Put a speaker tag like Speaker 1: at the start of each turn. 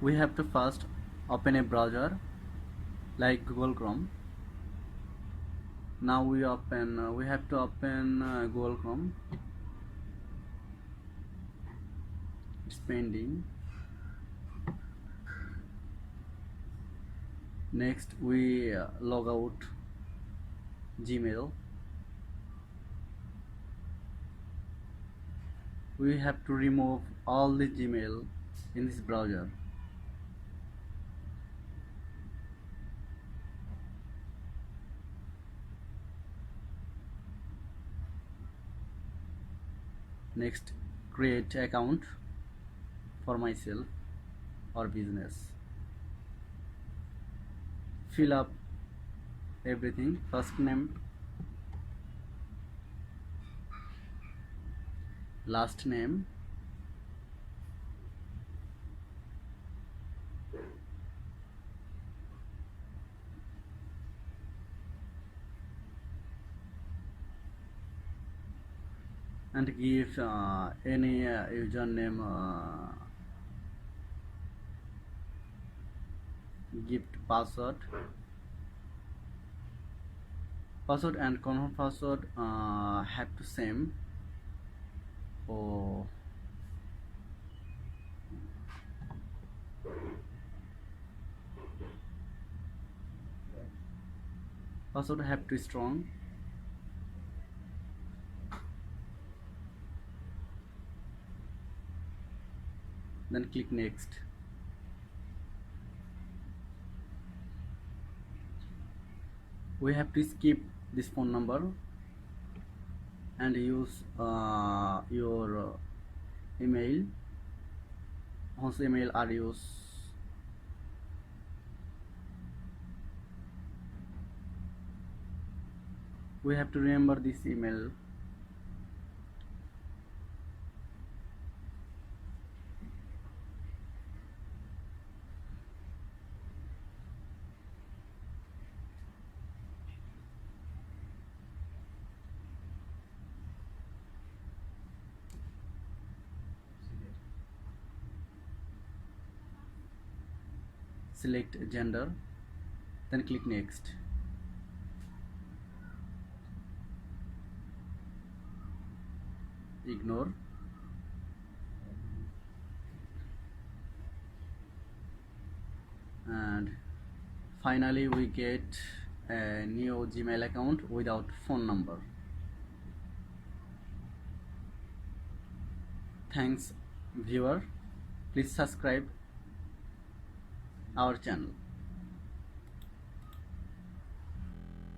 Speaker 1: we have to first open a browser like Google Chrome. Now we have to open Google Chrome. It's pending. Next we log out Gmail. We have to remove all the Gmail in this browser. Next, create account for myself or business. Fill up everything: first name, last name, and give any username, gift password and confirm password have to same. Oh, password have to strong. Then click next. We have to skip this phone number and use your email. Whose email are used? We have to remember this email. Select gender, then click next. Ignore. And finally we get a new Gmail account without phone number. Thanks viewer, please subscribe our channel.